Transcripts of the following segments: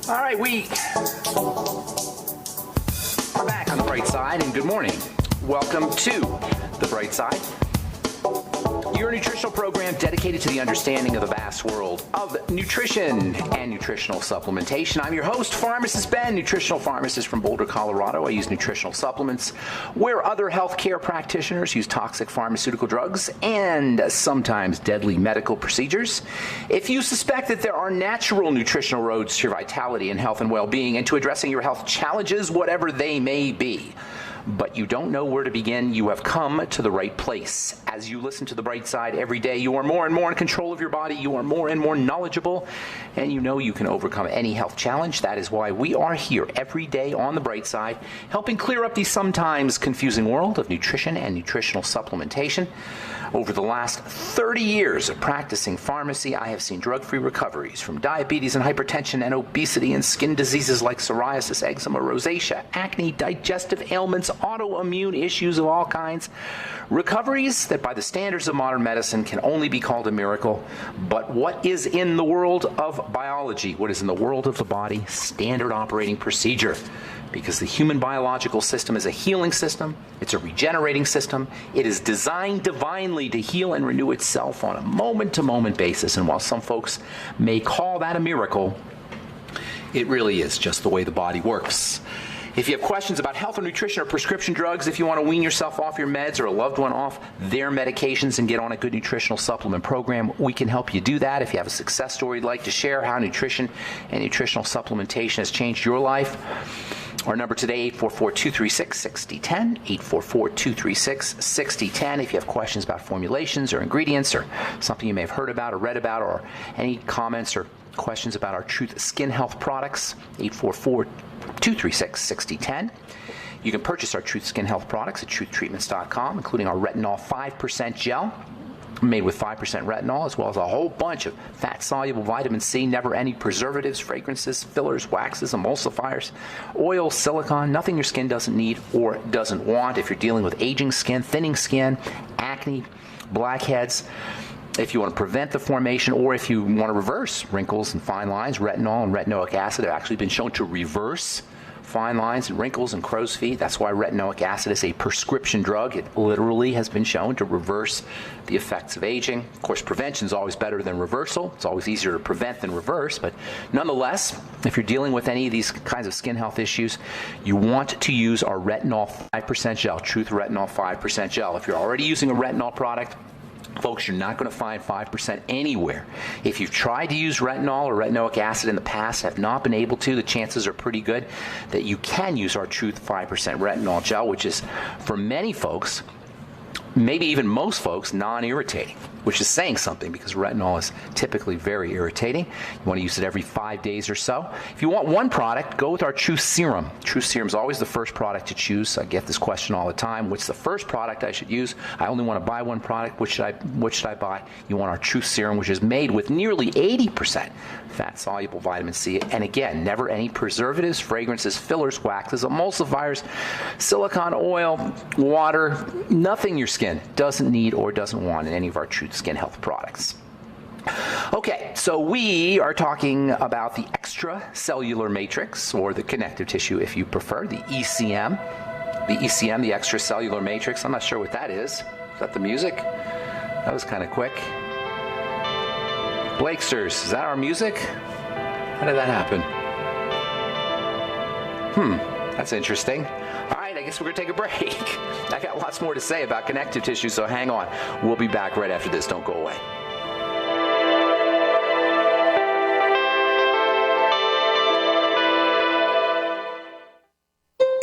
All right, we are back on the bright side, and good morning. Welcome to the bright side, your nutritional program dedicated to the understanding of the vast world of nutrition and nutritional supplementation. I'm your host, Pharmacist Ben, nutritional pharmacist from Boulder, Colorado. I use nutritional supplements where other healthcare practitioners use toxic pharmaceutical drugs and sometimes deadly medical procedures. If you suspect that there are natural nutritional roads to your vitality and health and well-being and to addressing your health challenges, whatever they may be, but you don't know where to begin, you have come to the right place. As you listen to the bright side every day, you are more and more in control of your body, you are more and more knowledgeable, and you know you can overcome any health challenge. That is why we are here every day on the bright side, helping clear up the sometimes confusing world of nutrition and nutritional supplementation. Over the last 30 years of practicing pharmacy, I have seen drug-free recoveries from diabetes and hypertension and obesity and skin diseases like psoriasis, eczema, rosacea, acne, digestive ailments, autoimmune issues of all kinds. Recoveries that by the standards of modern medicine can only be called a miracle. But what is in the world of biology, what is in the world of the body, standard operating procedure? Because the human biological system is a healing system, it's a regenerating system, it is designed divinely to heal and renew itself on a moment-to-moment basis. And while some folks may call that a miracle, it really is just the way the body works. If you have questions about health or nutrition or prescription drugs, if you want to wean yourself off your meds or a loved one off their medications and get on a good nutritional supplement program, we can help you do that. If you have a success story you'd like to share, how nutrition and nutritional supplementation has changed your life, our number today, 844-236-6010, 844-236-6010. If you have questions about formulations or ingredients or something you may have heard about or read about, or any comments or questions about our Truth Skin Health products, 844-236-6010. You can purchase our Truth Skin Health products at truthtreatments.com, including our Retinol 5% gel, made with 5% retinol, as well as a whole bunch of fat-soluble vitamin C, never any preservatives, fragrances, fillers, waxes, emulsifiers, oil, silicone, nothing your skin doesn't need or doesn't want. If you're dealing with aging skin, thinning skin, acne, blackheads, if you want to prevent the formation or if you want to reverse wrinkles and fine lines, retinol and retinoic acid have actually been shown to reverse fine lines and wrinkles and crow's feet. That's why retinoic acid is a prescription drug. It literally has been shown to reverse the effects of aging. Of course, prevention is always better than reversal. It's always easier to prevent than reverse. But nonetheless, if you're dealing with any of these kinds of skin health issues, you want to use our Retinol 5% gel, Truth Retinol 5% gel. If you're already using a retinol product, folks, you're not going to find 5% anywhere. If you've tried to use retinol or retinoic acid in the past, have not been able to, the chances are pretty good that you can use our Truth 5% retinol gel, which is, for many folks, maybe even most folks, non-irritating, which is saying something because retinol is typically very irritating. You want to use it every 5 days or so. If you want one product, go with our Truth Serum. Truth Serum is always the first product to choose. I get this question all the time. What's the first product I should use? I only want to buy one product. What should I buy? You want our Truth Serum, which is made with nearly 80% fat-soluble vitamin C. And again, never any preservatives, fragrances, fillers, waxes, emulsifiers, silicone oil, water, nothing your skin doesn't need or doesn't want in any of our Truth Skin Health products. Okay, so we are talking about the extracellular matrix, or the connective tissue if you prefer, the ECM. The ECM, the extracellular matrix. I'm not sure what that is. Is that the music? That was kind of quick. Blakesters, is that our music? How did that happen? That's interesting. All right, I guess we're going to take a break. I got lots more to say about connective tissue, so hang on. We'll be back right after this. Don't go away.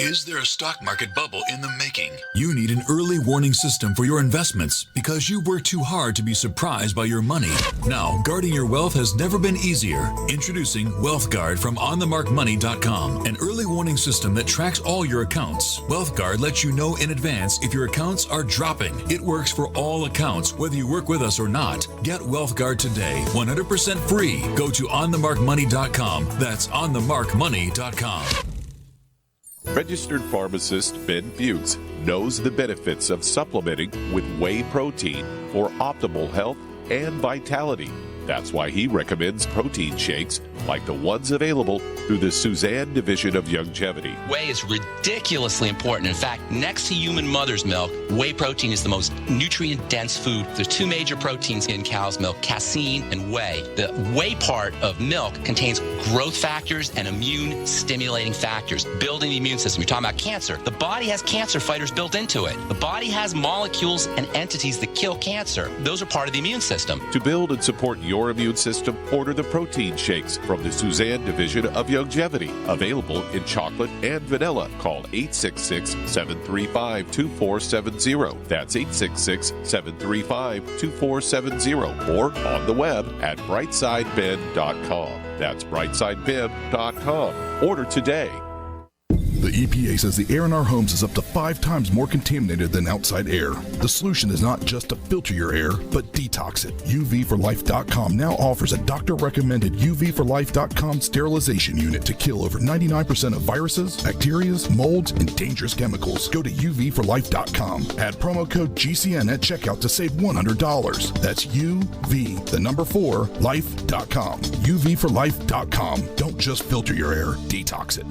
Is there a stock market bubble in the making? You need an early warning system for your investments because you work too hard to be surprised by your money. Now, guarding your wealth has never been easier. Introducing WealthGuard from OnTheMarkMoney.com, an early warning system that tracks all your accounts. WealthGuard lets you know in advance if your accounts are dropping. It works for all accounts, whether you work with us or not. Get WealthGuard today, 100% free. Go to OnTheMarkMoney.com. That's OnTheMarkMoney.com. Registered pharmacist Ben Fuchs knows the benefits of supplementing with whey protein for optimal health and vitality. That's why he recommends protein shakes like the ones available through the Suzanne Division of Youngevity. Whey is ridiculously important. In fact, next to human mother's milk, whey protein is the most nutrient-dense food. There's two major proteins in cow's milk, casein and whey. The whey part of milk contains growth factors and immune-stimulating factors, building the immune system. You're talking about cancer. The body has cancer fighters built into it. The body has molecules and entities that kill cancer. Those are part of the immune system. To build and support your immune system, order the protein shakes from the Suzanne Division of Youngevity. Available in chocolate and vanilla. Call 866-735-2470. That's 866-735-2470. Or on the web at brightsidebib.com. That's brightsidebib.com. Order today. The EPA says the air in our homes is up to 5 times more contaminated than outside air. The solution is not just to filter your air, but detox it. UVforlife.com now offers a doctor-recommended UVforlife.com sterilization unit to kill over 99% of viruses, bacteria, molds, and dangerous chemicals. Go to UVforlife.com. Add promo code GCN at checkout to save $100. That's UV4life.com. UVforlife.com. Don't just filter your air, detox it.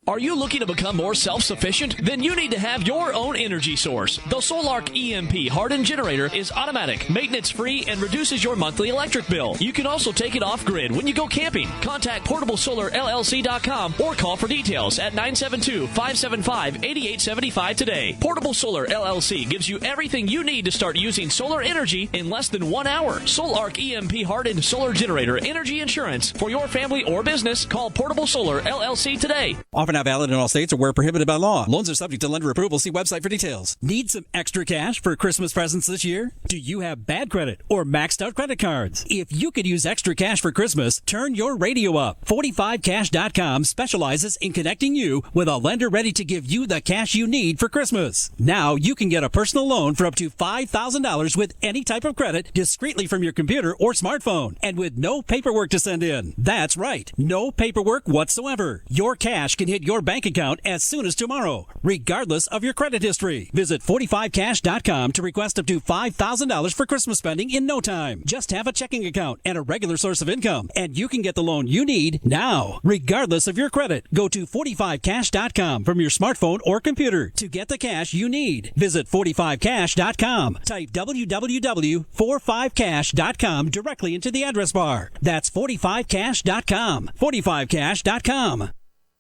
Are you looking to become more self-sufficient? Then you need to have your own energy source. The SolarC EMP hardened generator is automatic, maintenance-free, and reduces your monthly electric bill. You can also take it off-grid when you go camping. Contact PortableSolarLLC.com or call for details at 972-575-8875 today. Portable Solar LLC gives you everything you need to start using solar energy in less than 1 hour. SolarC EMP hardened solar generator energy insurance for your family or business. Call Portable Solar LLC today. Offer not valid in all states or where prohibited by law. Loans are subject to lender approval. See website for details. Need some extra cash for Christmas presents this year? Do you have bad credit or maxed out credit cards? If you could use extra cash for Christmas, turn your radio up. 45cash.com specializes in connecting you with a lender ready to give you the cash you need for Christmas. Now you can get a personal loan for up to $5,000 with any type of credit discreetly from your computer or smartphone and with no paperwork to send in. That's right. No paperwork whatsoever. Your cash can hit your bank account as soon as tomorrow, regardless of your credit history. Visit 45cash.com to request up to $5,000 for Christmas spending in no time. Just have a checking account and a regular source of income, and you can get the loan you need now, regardless of your credit. Go to 45cash.com from your smartphone or computer to get the cash you need. Visit 45cash.com. Type www.45cash.com directly into the address bar. That's 45cash.com. 45cash.com.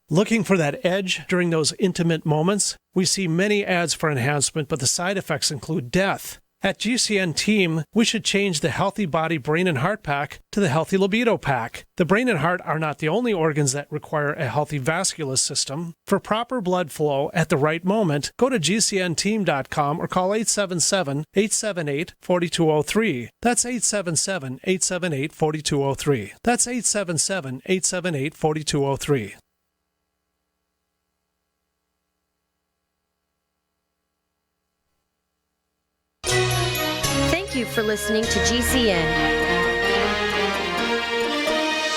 Looking for that edge during those intimate moments? We see many ads for enhancement, but the side effects include death. At GCN Team, we should change the Healthy Body, Brain, and Heart Pack to the Healthy Libido Pack. The brain and heart are not the only organs that require a healthy vascular system. For proper blood flow at the right moment, go to GCNteam.com or call 877-878-4203. That's 877-878-4203. That's 877-878-4203. Thank you for listening to GCN.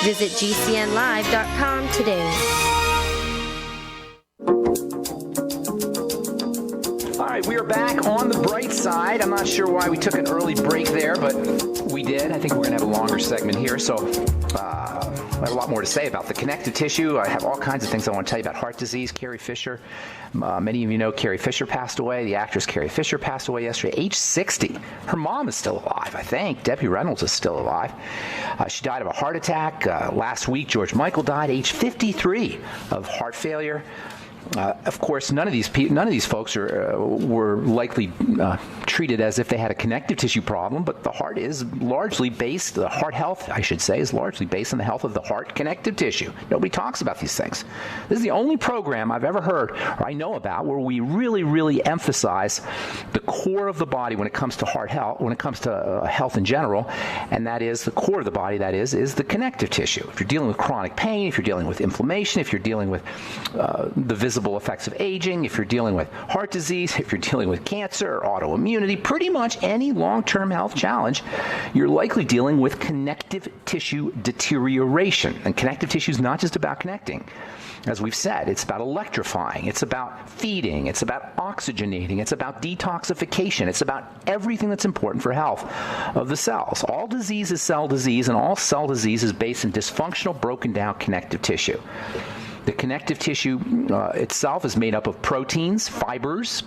Visit GCNlive.com today. All right, we are back on the bright side. I'm not sure why we took an early break there, but we did. I think we're going to have a longer segment here, so I have a lot more to say about the connective tissue. I have all kinds of things I want to tell you about heart disease. Carrie Fisher, many of you know Carrie Fisher passed away. The actress Carrie Fisher passed away yesterday, age 60. Her mom is still alive, I think. Debbie Reynolds is still alive. She died of a heart attack. Last week, George Michael died, age 53, of heart failure. Of course, none of these folks were likely treated as if they had a connective tissue problem, but the heart is largely based, the heart health, I should say, is largely based on the health of the heart connective tissue. Nobody talks about these things. This is the only program I've ever heard or I know about where we really, really emphasize the core of the body when it comes to heart health, when it comes to health in general, and that is the core of the body, that is the connective tissue. If you're dealing with chronic pain, if you're dealing with inflammation, if you're dealing with the visible effects of aging, if you're dealing with heart disease, if you're dealing with cancer or autoimmunity, pretty much any long-term health challenge, you're likely dealing with connective tissue deterioration. And connective tissue is not just about connecting. As we've said, it's about electrifying, it's about feeding, it's about oxygenating, it's about detoxification, it's about everything that's important for health of the cells. All disease is cell disease, and all cell disease is based in dysfunctional, broken down connective tissue. The connective tissue itself is made up of proteins, fibers,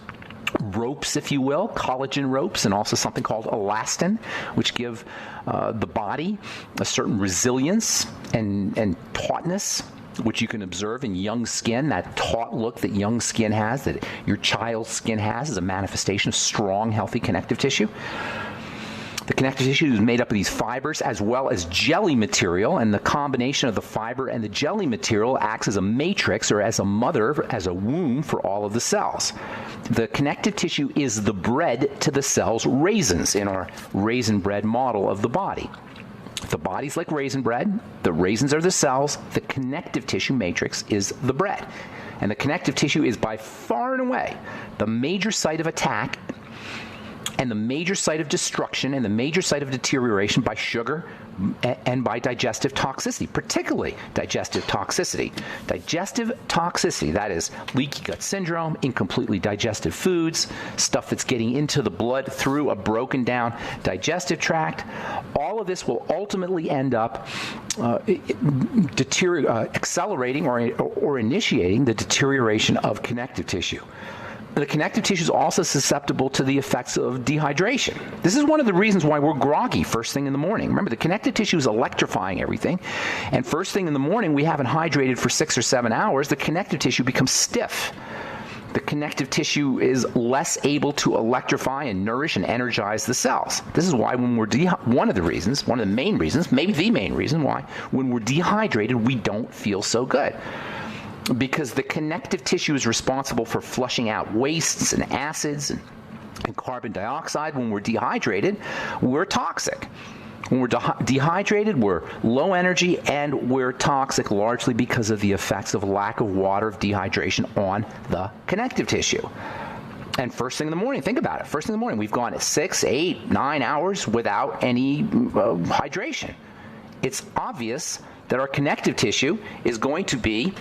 ropes, if you will, collagen ropes, and also something called elastin, which give the body a certain resilience and tautness, which you can observe in young skin. That taut look that young skin has, that your child's skin has, is a manifestation of strong, healthy connective tissue. The connective tissue is made up of these fibers as well as jelly material, and the combination of the fiber and the jelly material acts as a matrix, or as a mother, as a womb for all of the cells. The connective tissue is the bread to the cell's raisins in our raisin bread model of the body. The body's like raisin bread, the raisins are the cells, the connective tissue matrix is the bread. And the connective tissue is by far and away the major site of attack and the major site of destruction and the major site of deterioration by sugar and by digestive toxicity, particularly digestive toxicity. Digestive toxicity, that is leaky gut syndrome, incompletely digested foods, stuff that's getting into the blood through a broken down digestive tract. All of this will ultimately end up accelerating or initiating the deterioration of connective tissue. The connective tissue is also susceptible to the effects of dehydration. This is one of the reasons why we're groggy first thing in the morning. Remember, the connective tissue is electrifying everything, and first thing in the morning, we haven't hydrated for 6 or 7 hours, the connective tissue becomes stiff. The connective tissue is less able to electrify and nourish and energize the cells. This is why when we're one of the main reasons, maybe the main reason why, when we're dehydrated, we don't feel so good. Because the connective tissue is responsible for flushing out wastes and acids and carbon dioxide. When we're dehydrated, we're toxic. When we're dehydrated, we're low energy, and we're toxic largely because of the effects of lack of water, of dehydration on the connective tissue. And first thing in the morning, think about it. First thing in the morning, we've gone 6, 8, 9 hours without any hydration. It's obvious that our connective tissue is going to be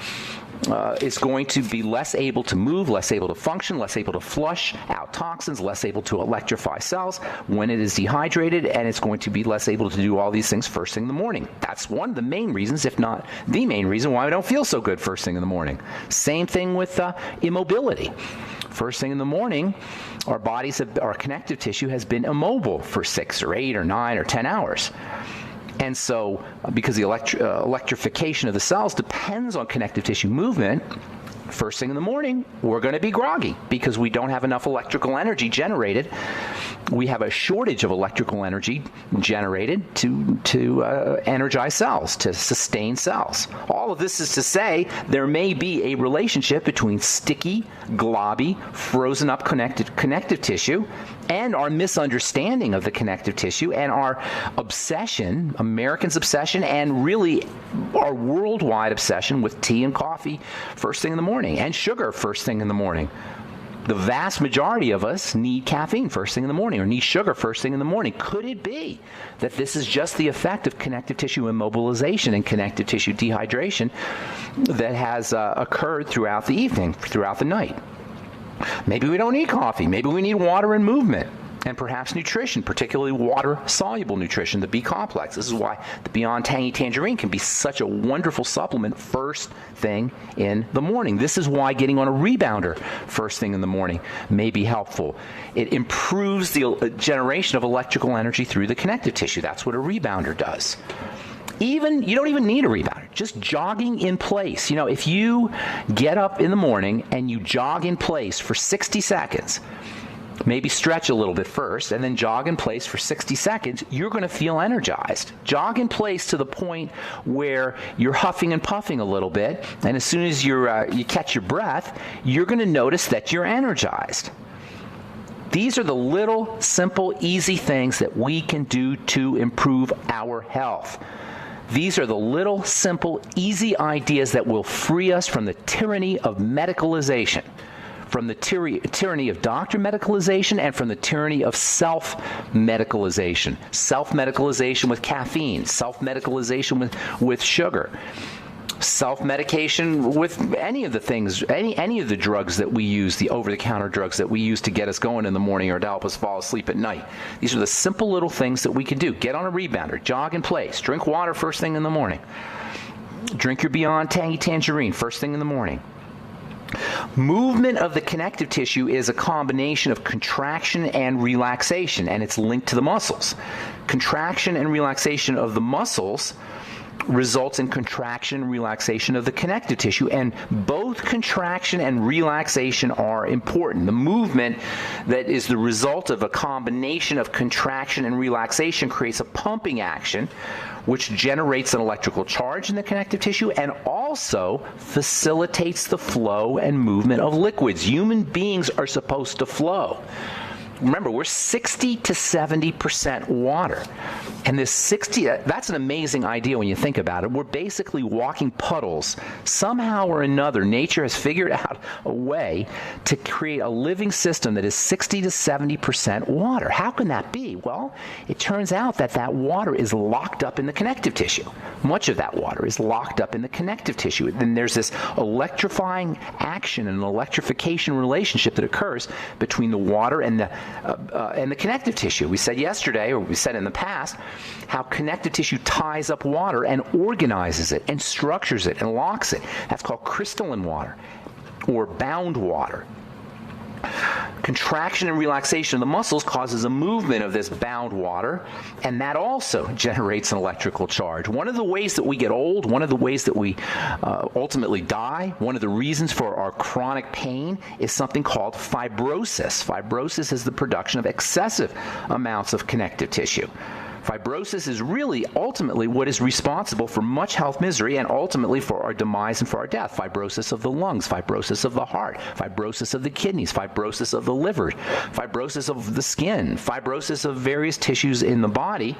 less able to move, less able to function, less able to flush out toxins, less able to electrify cells when it is dehydrated, and it's going to be less able to do all these things first thing in the morning. That's one of the main reasons, if not the main reason, why we don't feel so good first thing in the morning. Same thing with immobility. First thing in the morning, our connective tissue has been immobile for 6 or 8 or 9 or 10 hours. And so, because the electrification of the cells depends on connective tissue movement, first thing in the morning, we're going to be groggy because we don't have enough electrical energy generated. We have a shortage of electrical energy generated to energize cells, to sustain cells. All of this is to say there may be a relationship between sticky, globby, frozen up connective tissue and our misunderstanding of the connective tissue and our obsession, Americans' obsession, and really our worldwide obsession with tea and coffee first thing in the morning and sugar first thing in the morning. The vast majority of us need caffeine first thing in the morning or need sugar first thing in the morning. Could it be that this is just the effect of connective tissue immobilization and connective tissue dehydration that has occurred throughout the evening, throughout the night? Maybe we don't need coffee. Maybe we need water and movement. And perhaps nutrition, particularly water-soluble nutrition, the B complex. This is why the Beyond Tangy Tangerine can be such a wonderful supplement first thing in the morning. This is why getting on a rebounder first thing in the morning may be helpful. It improves the generation of electrical energy through the connective tissue. That's what a rebounder does. You don't even need a rebounder. Just jogging in place. If you get up in the morning and you jog in place for 60 seconds, maybe stretch a little bit first, and then jog in place for 60 seconds, you're going to feel energized. Jog in place to the point where you're huffing and puffing a little bit, and as soon as you catch your breath, you're going to notice that you're energized. These are the little, simple, easy things that we can do to improve our health. These are the little, simple, easy ideas that will free us from the tyranny of medicalization, from the tyranny of doctor medicalization, and from the tyranny of self-medicalization. Self-medicalization with caffeine, self-medicalization with sugar, self-medication with any of the things, any of the drugs that we use, the over-the-counter drugs that we use to get us going in the morning or to help us fall asleep at night. These are the simple little things that we can do. Get on a rebounder, jog in place, drink water first thing in the morning, drink your Beyond Tangy Tangerine first thing in the morning. Movement of the connective tissue is a combination of contraction and relaxation, and it's linked to the muscles. Contraction and relaxation of the muscles results in contraction and relaxation of the connective tissue, and both contraction and relaxation are important. The movement that is the result of a combination of contraction and relaxation creates a pumping action, which generates an electrical charge in the connective tissue and also facilitates the flow and movement of liquids. Human beings are supposed to flow. Remember, we're 60 to 70% water. And this 60, that's an amazing idea when you think about it. We're basically walking puddles. Somehow or another, nature has figured out a way to create a living system that is 60 to 70% water. How can that be? Well, it turns out that that water is locked up in the connective tissue. Much of that water is locked up in the connective tissue. Then there's this electrifying action and electrification relationship that occurs between the water and the connective tissue. We said yesterday, or we said in the past, how connective tissue ties up water and organizes it and structures it and locks it. That's called crystalline water or bound water. Contraction and relaxation of the muscles causes a movement of this bound water, and that also generates an electrical charge. One of the ways that we get old, one of the ways that we ultimately die, one of the reasons for our chronic pain is something called fibrosis. Fibrosis is the production of excessive amounts of connective tissue. Fibrosis is really ultimately what is responsible for much health misery and ultimately for our demise and for our death. Fibrosis of the lungs, fibrosis of the heart, fibrosis of the kidneys, fibrosis of the liver, fibrosis of the skin, fibrosis of various tissues in the body,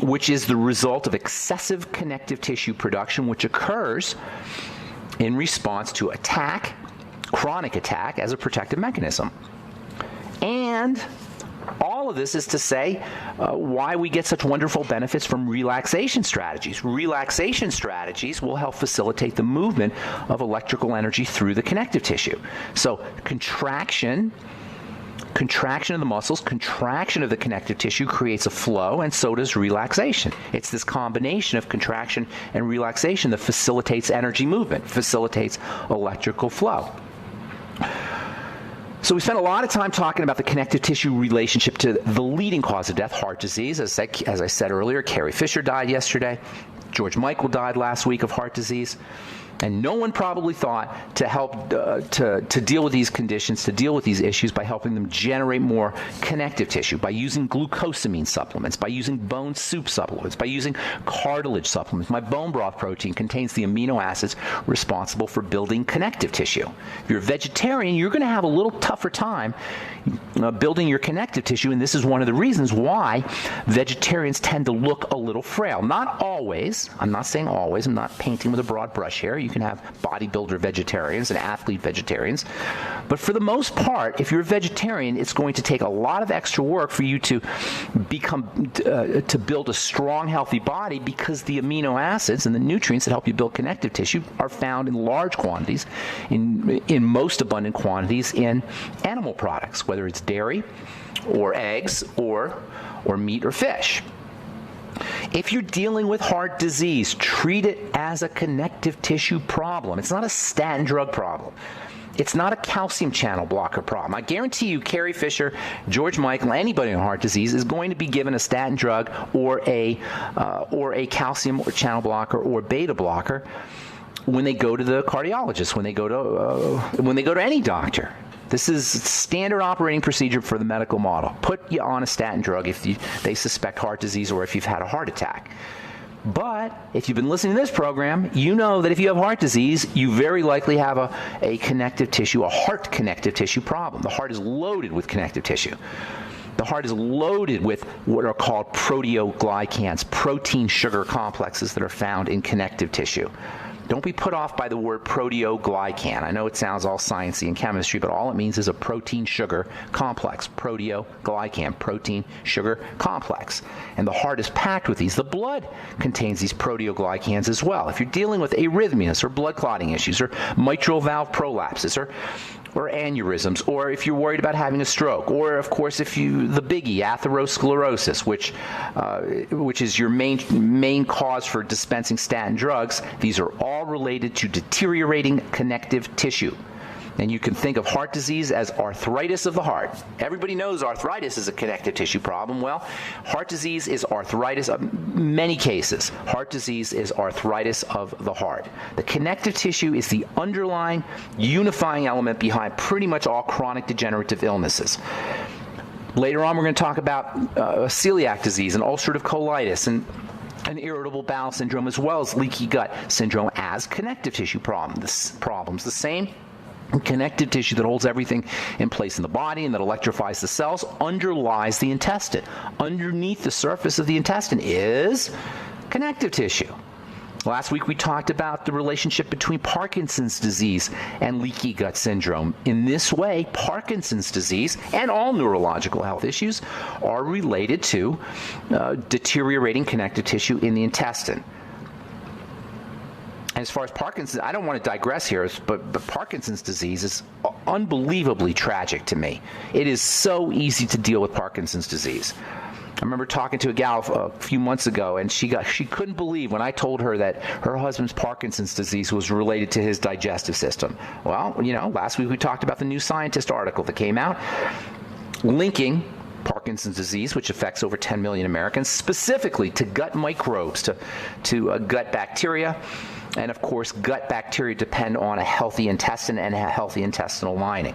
which is the result of excessive connective tissue production, which occurs in response to attack, chronic attack, as a protective mechanism. And all of this is to say why we get such wonderful benefits from relaxation strategies. Relaxation strategies will help facilitate the movement of electrical energy through the connective tissue. So contraction of the muscles, contraction of the connective tissue creates a flow, and so does relaxation. It's this combination of contraction and relaxation that facilitates energy movement, facilitates electrical flow. So we spent a lot of time talking about the connective tissue relationship to the leading cause of death, heart disease. As I said earlier, Carrie Fisher died yesterday. George Michael died last week of heart disease. And no one probably thought to help to deal with these conditions, to deal with these issues by helping them generate more connective tissue, by using glucosamine supplements, by using bone soup supplements, by using cartilage supplements. My bone broth protein contains the amino acids responsible for building connective tissue. If you're a vegetarian, you're going to have a little tougher time building your connective tissue, and this is one of the reasons why vegetarians tend to look a little frail. Not always. I'm not saying always. I'm not painting with a broad brush here. You can have bodybuilder vegetarians and athlete vegetarians. But for the most part, if you're a vegetarian, it's going to take a lot of extra work for you to to build a strong, healthy body, because the amino acids and the nutrients that help you build connective tissue are found in large quantities, in most abundant quantities in animal products, whether it's dairy or eggs or meat or fish. If you're dealing with heart disease, treat it as a connective tissue problem. It's not a statin drug problem. It's not a calcium channel blocker problem. I guarantee you, Carrie Fisher, George Michael, anybody with heart disease is going to be given a statin drug or a calcium or channel blocker or beta blocker when they go to the cardiologist, when they go to any doctor. This is standard operating procedure for the medical model. Put you on a statin drug if they suspect heart disease or if you've had a heart attack. But if you've been listening to this program, you know that if you have heart disease, you very likely have a connective tissue, a heart connective tissue problem. The heart is loaded with connective tissue. The heart is loaded with what are called proteoglycans, protein sugar complexes that are found in connective tissue. Don't be put off by the word proteoglycan. I know it sounds all sciencey in chemistry, but all it means is a protein sugar complex. Proteoglycan, protein sugar complex. And the heart is packed with these. The blood contains these proteoglycans as well. If you're dealing with arrhythmias or blood clotting issues or mitral valve prolapses or aneurysms, or if you're worried about having a stroke, or of course the biggie, atherosclerosis, which is your main cause for dispensing statin drugs, these are all related to deteriorating connective tissue. And you can think of heart disease as arthritis of the heart. Everybody knows arthritis is a connective tissue problem. Well, heart disease is arthritis of many cases. Heart disease is arthritis of the heart. The connective tissue is the underlying unifying element behind pretty much all chronic degenerative illnesses. Later on, we're going to talk about celiac disease and ulcerative colitis and irritable bowel syndrome, as well as leaky gut syndrome as connective tissue problems. The same connective tissue that holds everything in place in the body and that electrifies the cells underlies the intestine. Underneath the surface of the intestine is connective tissue. Last week we talked about the relationship between Parkinson's disease and leaky gut syndrome. In this way, Parkinson's disease and all neurological health issues are related to deteriorating connective tissue in the intestine. As far as Parkinson's, I don't want to digress here, but Parkinson's disease is unbelievably tragic to me. It is so easy to deal with Parkinson's disease. I remember talking to a gal a few months ago, and she couldn't believe when I told her that her husband's Parkinson's disease was related to his digestive system. Well, last week we talked about the New Scientist article that came out linking Parkinson's disease, which affects over 10 million Americans, specifically to gut microbes, to gut bacteria. And of course, gut bacteria depend on a healthy intestine and a healthy intestinal lining.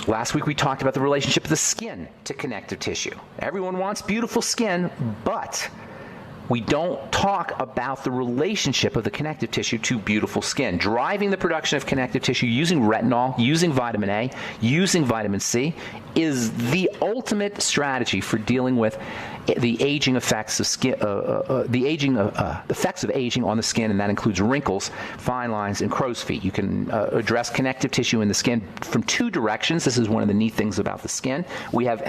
Last week we talked about the relationship of the skin to connective tissue. Everyone wants beautiful skin, but we don't talk about the relationship of the connective tissue to beautiful skin. Driving the production of connective tissue using retinol, using vitamin A, using vitamin C is the ultimate strategy for dealing with the aging effects of skin, effects of aging on the skin, and that includes wrinkles, fine lines, and crow's feet. You can address connective tissue in the skin from two directions. This is one of the neat things about the skin. We have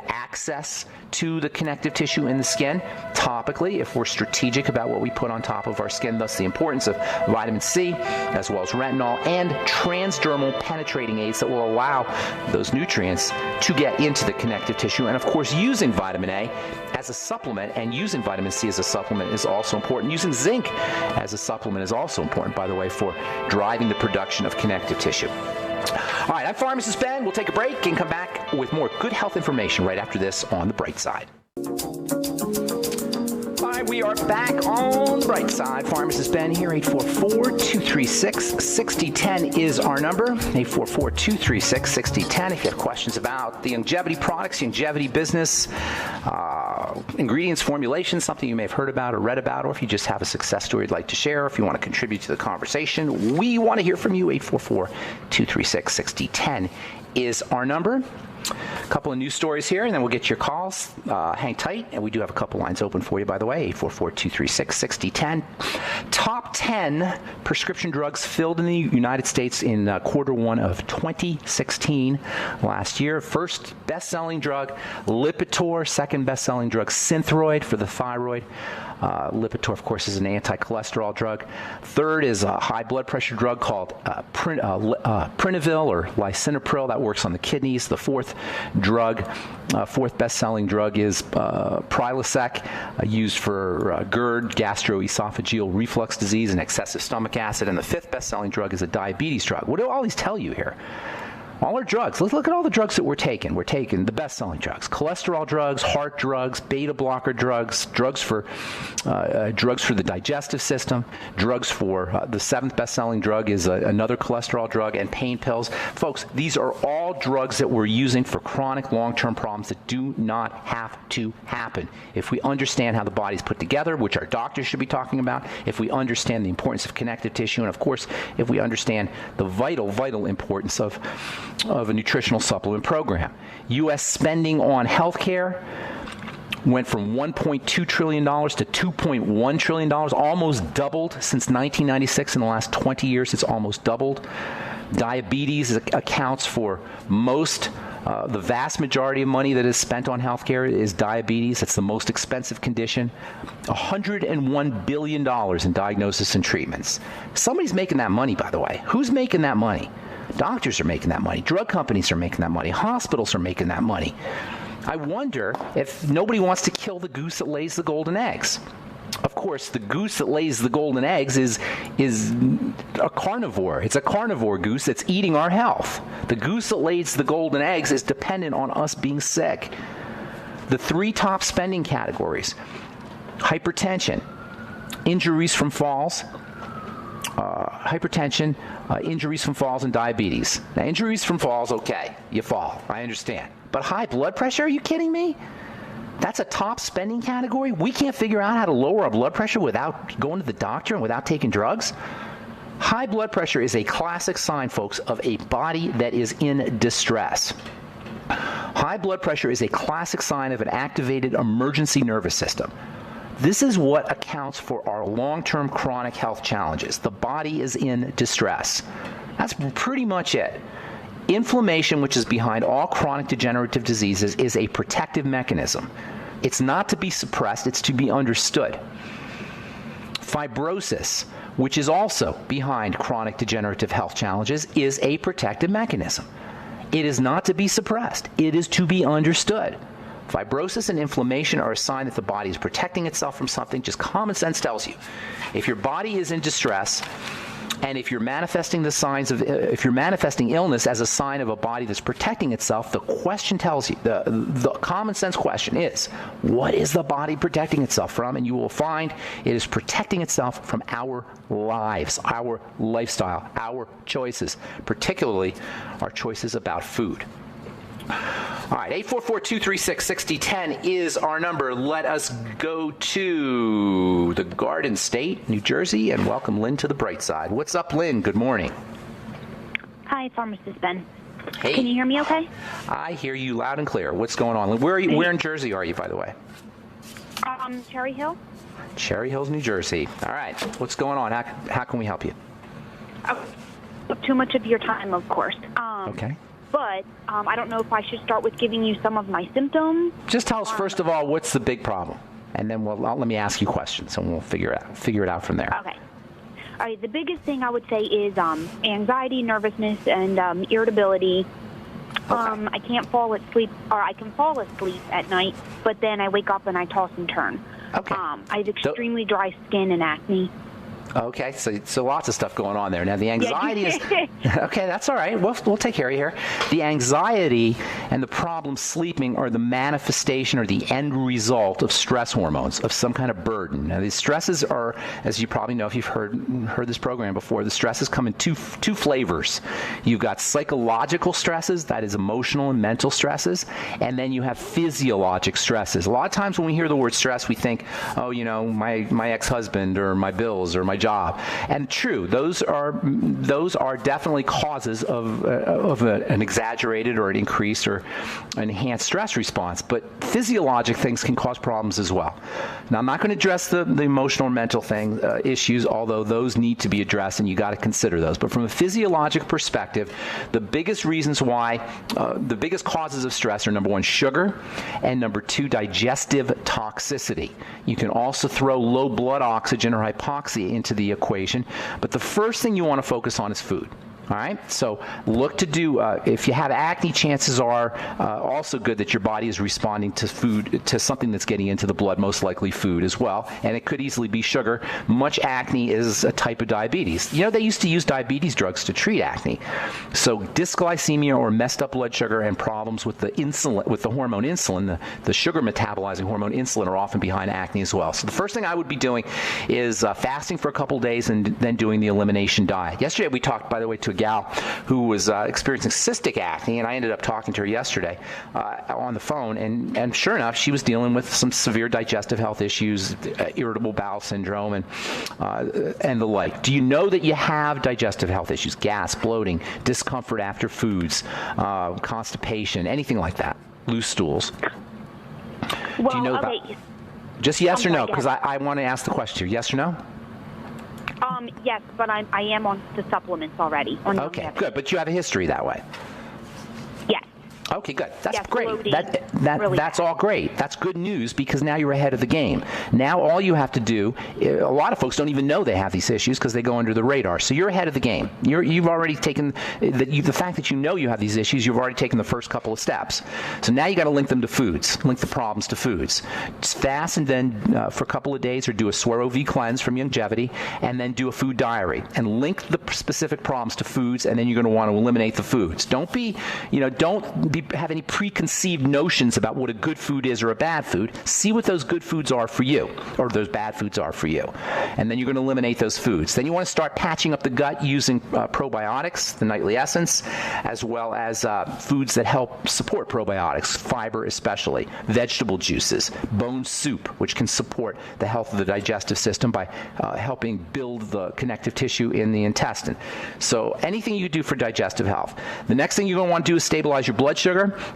access to the connective tissue in the skin topically if we're strategic about what we put on top of our skin. Thus, the importance of vitamin C, as well as retinol, and transdermal penetrating aids that will allow those nutrients to get into the connective tissue. And of course, using vitamin A as a supplement and using vitamin C as a supplement is also important. Using zinc as a supplement is also important, by the way, for driving the production of connective tissue. All right, I'm Pharmacist Ben. We'll take a break and come back with more good health information right after this on The Bright Side. We are back on the bright side. Pharmacist Ben here. 844-236-6010 is our number. 844-236-6010. If you have questions about the longevity products, longevity business, ingredients, formulations, something you may have heard about or read about, or if you just have a success story you'd like to share, if you want to contribute to the conversation, we want to hear from you. 844-236-6010 is our number. A couple of news stories here, and then we'll get your calls. Hang tight, and we do have a couple lines open for you, by the way. 844-236-6010. Top 10 prescription drugs filled in the United States in quarter one of 2016 last year. First best-selling drug, Lipitor. Second best-selling drug, Synthroid for the thyroid. Lipitor, of course, is an anti-cholesterol drug. Third is a high blood pressure drug called Prinavil or lisinopril that works on the kidneys. The fourth best-selling drug is Prilosec, used for GERD, gastroesophageal reflux disease, and excessive stomach acid. And the fifth best-selling drug is a diabetes drug. What do all these tell you here? All our drugs. Let's look at all the drugs that we're taking. We're taking the best-selling drugs: cholesterol drugs, heart drugs, beta blocker drugs, drugs for the digestive system, drugs for the seventh best-selling drug is another cholesterol drug, and pain pills. Folks, these are all drugs that we're using for chronic long-term problems that do not have to happen. If we understand how the body's put together, which our doctors should be talking about, if we understand the importance of connective tissue, and of course, if we understand the vital importance of of a nutritional supplement program. U.S. spending on healthcare went from $1.2 trillion to $2.1 trillion, almost doubled since 1996. In the last 20 years, it's almost doubled. Diabetes accounts for the vast majority of money that is spent on healthcare is diabetes. It's the most expensive condition. $101 billion in diagnosis and treatments. Somebody's making that money, by the way. Who's making that money? Doctors are making that money. Drug companies are making that money. Hospitals are making that money. I wonder if nobody wants to kill the goose that lays the golden eggs. Of course, the goose that lays the golden eggs is a carnivore. It's a carnivore goose that's eating our health. The goose that lays the golden eggs is dependent on us being sick. The 3 top spending categories: hypertension, injuries from falls, injuries from falls, and diabetes. Now, injuries from falls, okay, you fall. I understand. But high blood pressure? Are you kidding me? That's a top spending category? We can't figure out how to lower our blood pressure without going to the doctor and without taking drugs? High blood pressure is a classic sign, folks, of a body that is in distress. High blood pressure is a classic sign of an activated emergency nervous system. This is what accounts for our long-term chronic health challenges. The body is in distress. That's pretty much it. Inflammation, which is behind all chronic degenerative diseases, is a protective mechanism. It's not to be suppressed, it's to be understood. Fibrosis, which is also behind chronic degenerative health challenges, is a protective mechanism. It is not to be suppressed, it is to be understood. Fibrosis and inflammation are a sign that the body is protecting itself from something. Just common sense tells you. If your body is in distress, and if you're manifesting if you're manifesting illness as a sign of a body that's protecting itself, the question tells you, the common sense question is, what is the body protecting itself from? And you will find it is protecting itself from our lives, our lifestyle, our choices, particularly our choices about food. All right, 844-236-6010 is our number. Let us go to the Garden State, New Jersey, and welcome Lynn to the bright side. What's up, Lynn? Good morning. Hi, Pharmacist Ben. Hey. Can you hear me okay? I hear you loud and clear. What's going on? Where are you? Where in Jersey are you, by the way? Cherry Hill. Cherry Hills, New Jersey. All right. What's going on? How can we help you? Too much of your time, of course. Okay. But I don't know if I should start with giving you some of my symptoms. Just tell us, first of all, what's the big problem? And then let me ask you questions, and we'll figure it out from there. Okay. All right. The biggest thing I would say is anxiety, nervousness, and irritability. Okay. I can't fall asleep, or I can fall asleep at night, but then I wake up and I toss and turn. Okay. I have extremely dry skin and acne. Okay, so lots of stuff going on there. Now, the anxiety is... Okay, that's all right. We'll take care of you here. The anxiety and the problem sleeping are the manifestation or the end result of stress hormones, of some kind of burden. Now, these stresses are, as you probably know if you've heard this program before, the stresses come in two flavors. You've got psychological stresses, that is emotional and mental stresses, and then you have physiologic stresses. A lot of times when we hear the word stress, we think, oh, you know, my ex-husband or my bills or my job. And true, those are definitely causes of an exaggerated or an increased or enhanced stress response. But physiologic things can cause problems as well. Now, I'm not going to address the emotional and mental issues, although those need to be addressed, and you got to consider those. But from a physiologic perspective, the biggest reasons why, the biggest causes of stress are, number one, sugar, and number two, digestive toxicity. You can also throw low blood oxygen or hypoxia into the equation, but the first thing you want to focus on is food. All right, so look to do, if you have acne, chances are also good that your body is responding to food, to something that's getting into the blood, most likely food as well, and it could easily be sugar. Much acne is a type of diabetes. You know, they used to use diabetes drugs to treat acne. So dysglycemia or messed up blood sugar and problems with the insulin, with the hormone insulin, the sugar metabolizing hormone insulin, are often behind acne as well. So the first thing I would be doing is fasting for a couple days and then doing the elimination diet. Yesterday we talked, by the way, to a gal who was experiencing cystic acne, and I ended up talking to her yesterday on the phone, and sure enough, she was dealing with some severe digestive health issues, irritable bowel syndrome, and the like. Do you know that you have digestive health issues, gas, bloating, discomfort after foods, constipation, anything like that, loose stools? Well, Do you know okay. about, just yes or no, because I want to ask the question. Yes or no? Yes, but I am on the supplements already. Okay, good. But you have a history that way. Yes. Okay, good. That's great. Bloating, That's bad. all great. That's good news because now you're ahead of the game. Now all you have to do, a lot of folks don't even know they have these issues because they go under the radar. So you're ahead of the game. You've already taken the fact that you know you have these issues. You've already taken the first couple of steps. So now you got to link them to foods. Link the problems to foods. Just fast and then for a couple of days, or do a Swero V cleanse from Longevity, and then do a food diary and link the specific problems to foods. And then you're going to want to eliminate the foods. Don't have any preconceived notions about what a good food is or a bad food. See what those good foods are for you, or those bad foods are for you. And then you're going to eliminate those foods. Then you want to start patching up the gut using probiotics, the Nightly Essence, as well as foods that help support probiotics, fiber especially, vegetable juices, bone soup, which can support the health of the digestive system by helping build the connective tissue in the intestine. So anything you do for digestive health. The next thing you're going to want to do is stabilize your blood sugar.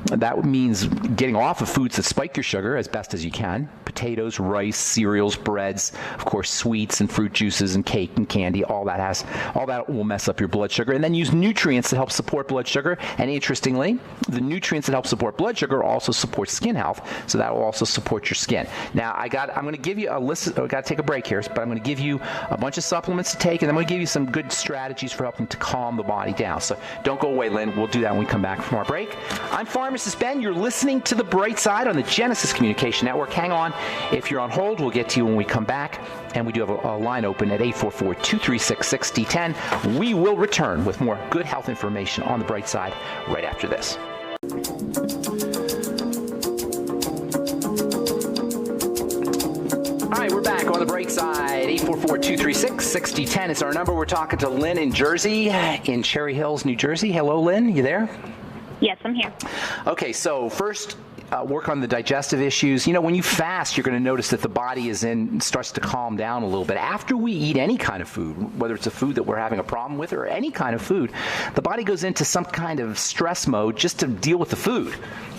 That means getting off of foods that spike your sugar as best as you can. Potatoes, rice, cereals, breads, of course, sweets and fruit juices and cake and candy. All that will mess up your blood sugar. And then use nutrients to help support blood sugar. And interestingly, the nutrients that help support blood sugar also support skin health. So that will also support your skin. Now, I'm going to give you a list. I've got to take a break here, but I'm going to give you a bunch of supplements to take, and I'm going to give you some good strategies for helping to calm the body down. So don't go away, Lynn. We'll do that when we come back from our break. I'm Pharmacist Ben. You're listening to The Bright Side on the Genesis Communication Network. Hang on. If you're on hold, we'll get to you when we come back. And we do have a line open at 844-236-6010. We will return with more good health information on The Bright Side right after this. All right, we're back on The Bright Side. 844-236-6010 is our number. We're talking to Lynn in Jersey, in Cherry Hills, New Jersey. Hello, Lynn. You there? Yes, I'm here. Okay, so first, work on the digestive issues. When you fast, you're going to notice that the body starts to calm down a little bit. After we eat any kind of food, whether it's a food that we're having a problem with or any kind of food, the body goes into some kind of stress mode just to deal with the food.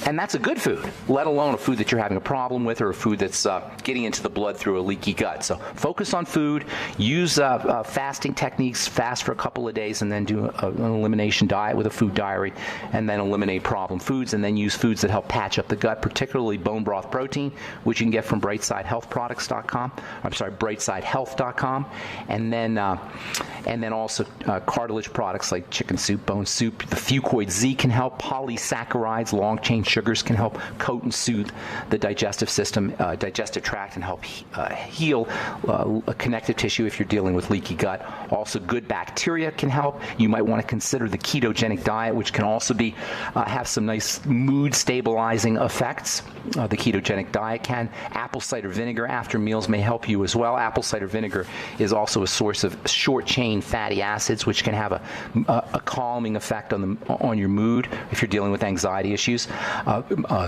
And that's a good food, let alone a food that you're having a problem with or a food that's getting into the blood through a leaky gut. So focus on food, use fasting techniques, fast for a couple of days, and then do an elimination diet with a food diary, and then eliminate problem foods, and then use foods that help patch up the gut, particularly bone broth protein, which you can get from BrightsideHealthProducts.com. I'm sorry, BrightsideHealth.com, and then also cartilage products like chicken soup, bone soup. The Fucoid Z can help. Polysaccharides, long-chain sugars can help coat and soothe the digestive system, digestive tract, and help heal connective tissue if you're dealing with leaky gut. Also, good bacteria can help. You might want to consider the ketogenic diet, which can also have some nice mood stabilizing effects. The ketogenic diet can. Apple cider vinegar after meals may help you as well. Apple cider vinegar is also a source of short-chain fatty acids, which can have a calming effect on your mood if you're dealing with anxiety issues.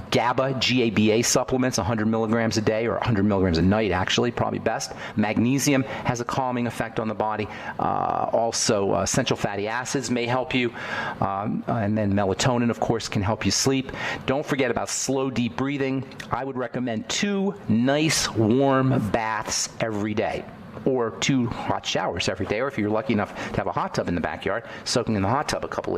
GABA, G-A-B-A supplements, 100 milligrams a day or 100 milligrams a night, actually, probably best. Magnesium has a calming effect on the body. Also, essential fatty acids may help you. And then melatonin, of course, can help you sleep. Don't forget about slow, deep breathing. I would recommend 2 nice, warm baths every day, or 2 hot showers every day, or if you're lucky enough to have a hot tub in the backyard, soaking in the hot tub a couple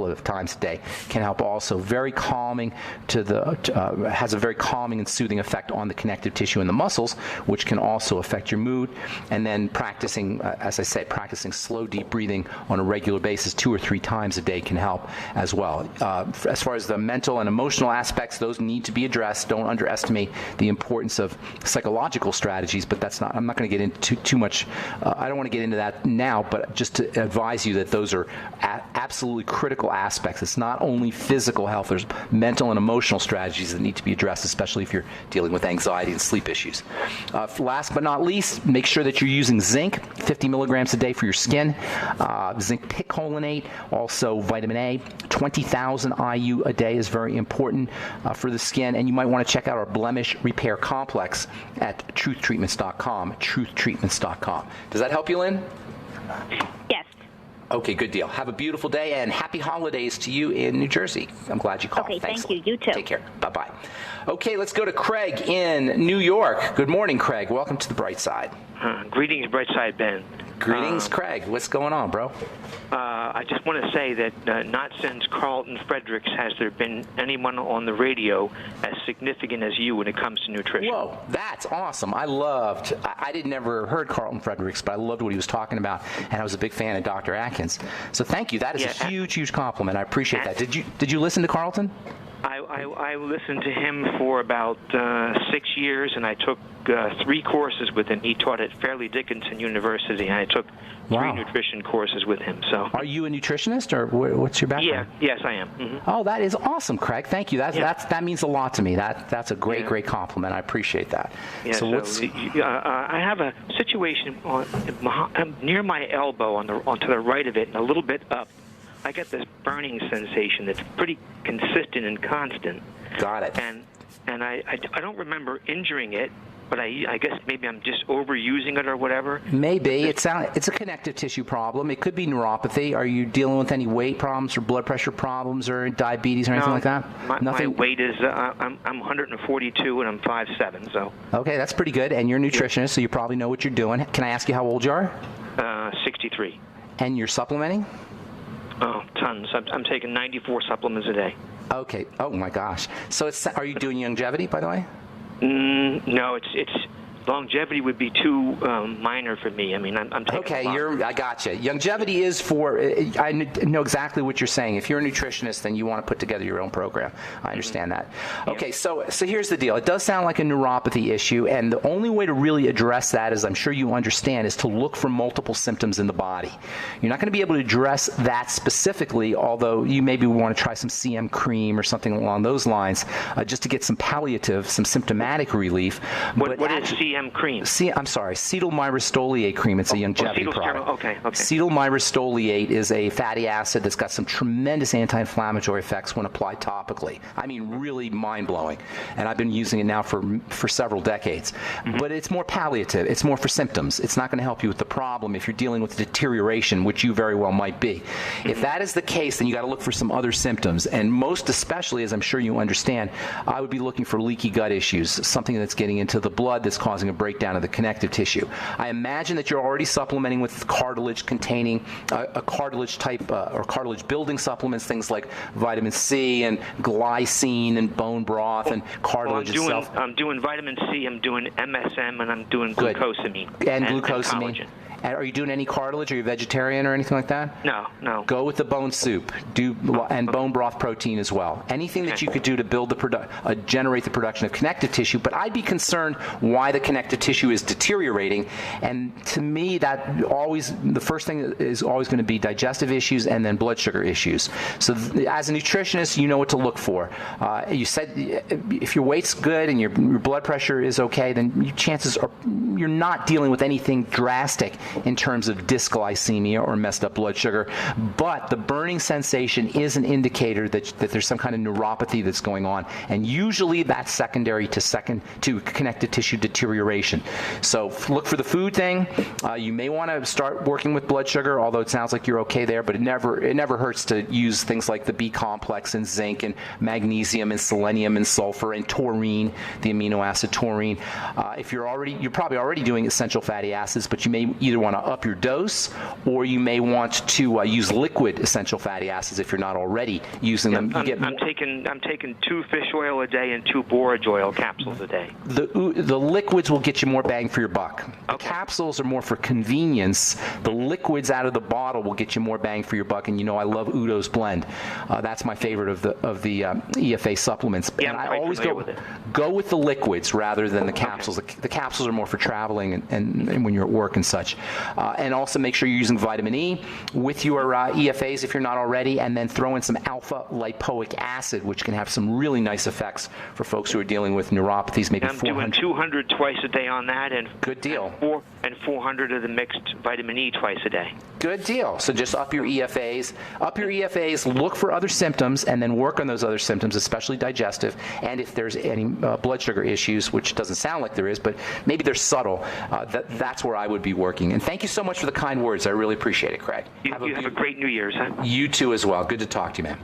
of times a day can help also. Very calming has a very calming and soothing effect on the connective tissue and the muscles, which can also affect your mood. And then practicing, as I say, practicing slow, deep breathing on a regular basis 2 or 3 times a day can help as well. As far as the mental and emotional aspects, those need to be addressed. Don't underestimate the importance of psychological strategies, but I'm not going to get into too much. I don't want to get into that now, but just to advise you that those are absolutely critical aspects. It's not only physical health. There's mental and emotional strategies that need to be addressed, especially if you're dealing with anxiety and sleep issues. Last but not least, make sure that you're using zinc, 50 milligrams a day for your skin. Zinc picolinate, also vitamin A, 20,000 IU a day is very important for the skin. And you might want to check out our blemish repair complex at truthtreatments.com, truthtreatments.com. Does that help you, Lynn? Yes. Okay, good deal. Have a beautiful day and happy holidays to you in New Jersey. I'm glad you called. Okay, Thanks. thank you. You too. Take care. Bye-bye. Okay, let's go to Craig in New York. Good morning, Craig. Welcome to the Bright Side. Greetings, Bright Side, Ben. Greetings, Craig. What's going on, bro? I just want to say that not since Carlton Fredericks has there been anyone on the radio as significant as you when it comes to nutrition. Whoa, that's awesome. I did never heard Carlton Fredericks, but I loved what he was talking about, and I was a big fan of Dr. Atkins. So thank you. That is a huge compliment. I appreciate that. Did you listen to Carlton? I listened to him for about 6 years, and I took 3 courses with him. He taught at Fairleigh Dickinson University, and I took 3 nutrition courses with him. So, are you a nutritionist, or what's your background? Yes, I am. Mm-hmm. Oh, that is awesome, Craig. Thank you. That means a lot to me. That's a great compliment. I appreciate that. Yeah, I have a situation near my elbow onto the right of it, and a little bit up. I get this burning sensation that's pretty consistent and constant. Got it. And I don't remember injuring it, but I guess maybe I'm just overusing it or whatever. Maybe. It's a connective tissue problem. It could be neuropathy. Are you dealing with any weight problems or blood pressure problems or diabetes or anything like that? My weight is, I'm 142 and I'm 5'7", so. Okay, that's pretty good. And you're a nutritionist, so you probably know what you're doing. Can I ask you how old you are? 63. And you're supplementing? Oh, tons. I'm taking 94 supplements a day. Okay. Oh my gosh. So are you doing longevity, by the way? No, it's longevity would be too minor for me. I mean, I'm taking. Okay, I gotcha. Longevity is for. I know exactly what you're saying. If you're a nutritionist, then you want to put together your own program. I understand that. Okay, so here's the deal. It does sound like a neuropathy issue, and the only way to really address that, as I'm sure you understand, is to look for multiple symptoms in the body. You're not going to be able to address that specifically, although you maybe want to try some CM cream or something along those lines, just to get some palliative, some symptomatic relief. What is CM cream? I'm sorry, cetyl myristoleate cream. It's a longevity product. Okay. Cetyl myristoleate is a fatty acid that's got some tremendous anti-inflammatory effects when applied topically. I mean, really mind-blowing. And I've been using it now for several decades. Mm-hmm. But it's more palliative. It's more for symptoms. It's not going to help you with the problem if you're dealing with deterioration, which you very well might be. Mm-hmm. If that is the case, then you got to look for some other symptoms. And most especially, as I'm sure you understand, I would be looking for leaky gut issues, something that's getting into the blood that's causing a breakdown of the connective tissue. I imagine that you're already supplementing with cartilage containing a cartilage type or cartilage building supplements, things like vitamin C and glycine and bone broth and cartilage itself. I'm doing vitamin C, I'm doing MSM, and I'm doing glucosamine. And glucosamine. Collagen. And are you doing any cartilage? Are you vegetarian or anything like that? No. Go with the bone soup. And bone broth protein as well. Anything that you could do to build generate the production of connective tissue. But I'd be concerned why the connective tissue is deteriorating. And to me, the first thing is always going to be digestive issues and then blood sugar issues. So as a nutritionist, you know what to look for. You said if your weight's good and your blood pressure is okay, then chances are you're not dealing with anything drastic in terms of dysglycemia or messed up blood sugar, but the burning sensation is an indicator that there's some kind of neuropathy that's going on, and usually that's secondary to connective tissue deterioration. So look for the food thing. You may want to start working with blood sugar, although it sounds like you're okay there, but it never hurts to use things like the B complex and zinc and magnesium and selenium and sulfur and taurine, the amino acid taurine. If you're probably already doing essential fatty acids, but you may either want to up your dose, or you may want to use liquid essential fatty acids if you're not already using them. I'm taking 2 fish oil a day and 2 borage oil capsules a day. The liquids will get you more bang for your buck. The capsules are more for convenience. The liquids out of the bottle will get you more bang for your buck. And you know I love Udo's blend. That's my favorite of the EFA supplements. Yeah, and I'm I quite always familiar with it. go with the liquids rather than the capsules. The capsules are more for traveling and when you're at work and such. And also make sure you're using vitamin E with your EFAs if you're not already, and then throw in some alpha lipoic acid, which can have some really nice effects for folks who are dealing with neuropathies. Maybe I'm 400. doing 200 twice a day on that, and good deal. And 400 of the mixed vitamin E twice a day. Good deal. So just up your EFAs. Look for other symptoms, and then work on those other symptoms, especially digestive. And if there's any blood sugar issues, which doesn't sound like there is, but maybe they're subtle, that's where I would be working. And thank you so much for the kind words. I really appreciate it, Craig. You have a great New Year's, huh? You too as well. Good to talk to you, man.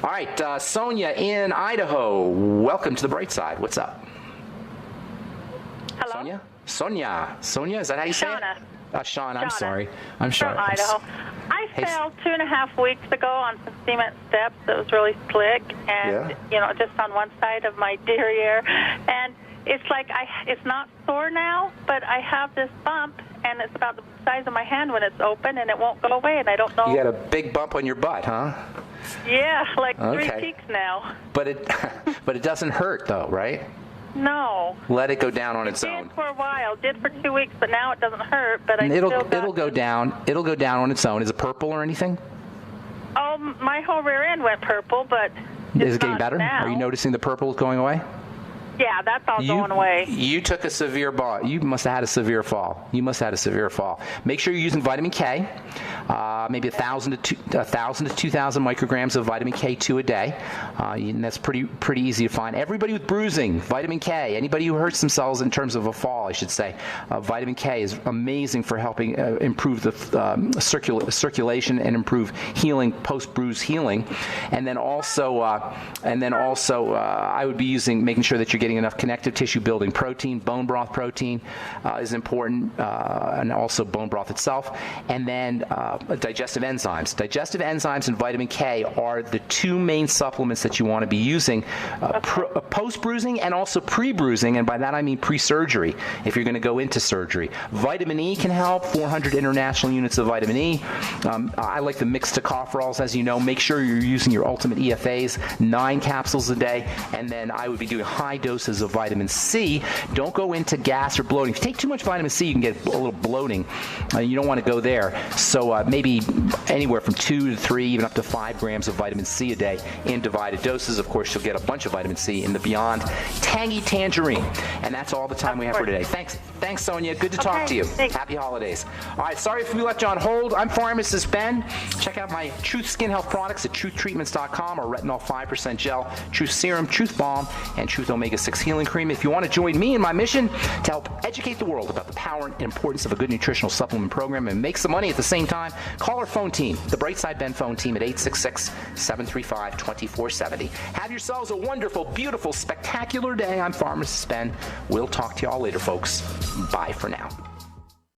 All right, Sonia in Idaho. Welcome to the bright side. What's up? Hello? Sonia, is that how you say Shauna. it? Shauna, I'm sorry. I'm sorry. From Idaho. I fell 2.5 weeks ago on some cement steps that was really slick, and just on one side of my derriere, and it's like it's not sore now, but I have this bump, and it's about the size of my hand when it's open, and it won't go away, and I don't know. You got a big bump on your butt, huh? Yeah, like Okay. 3 peaks now. But it doesn't hurt though, right? No. Let it go down on its It own. did for a while. Did for 2 weeks, but now it doesn't hurt. But It'll go down. It'll go down on its own. Is it purple or anything? Oh, my whole rear end went purple, but Is it getting not better? now. Are you noticing the purple going away? Yeah, that's all going away. You took a severe fall. You must have had a severe fall. Make sure you're using vitamin K, maybe 1,000 to 2,000 micrograms of vitamin K2 a day. And that's pretty easy to find. Everybody with bruising, vitamin K. Anybody who hurts themselves in terms of a fall, I should say, vitamin K is amazing for helping improve the circulation and improve healing, post-bruise healing. And then also, I would be making sure that you're getting enough connective tissue building protein. Bone broth protein is important, and also bone broth itself. And then digestive enzymes. Digestive enzymes and vitamin K are the two main supplements that you want to be using post-bruising and also pre-bruising, and by that I mean pre-surgery, if you're going to go into surgery. Vitamin E can help, 400 international units of vitamin E. I like the mixed tocopherols, as you know. Make sure you're using your ultimate EFAs, 9 capsules a day, and then I would be doing high doses of vitamin C. Don't go into gas or bloating. If you take too much vitamin C, you can get a little bloating. You don't want to go there. So maybe anywhere from 2 to 3, even up to 5 grams of vitamin C a day in divided doses. Of course, you'll get a bunch of vitamin C in the Beyond Tangy Tangerine. And that's all the time we have for today. Thanks, Sonia. Good to talk to you. Thanks. Happy holidays. All right, sorry if we left you on hold. I'm Pharmacist Ben. Check out my Truth Skin Health products at truthtreatments.com, or Retinol 5% Gel, Truth Serum, Truth Balm, and Truth Omega-6 Healing Cream. If you want to join me in my mission to help educate the world about the power and importance of a good nutritional supplement program and make some money at the same time, call our phone team, the Brightside Ben phone team, at 866-735-2470. Have yourselves a wonderful, beautiful, spectacular day. I'm Pharmacist Ben. We'll talk to you all later, folks. Bye for now.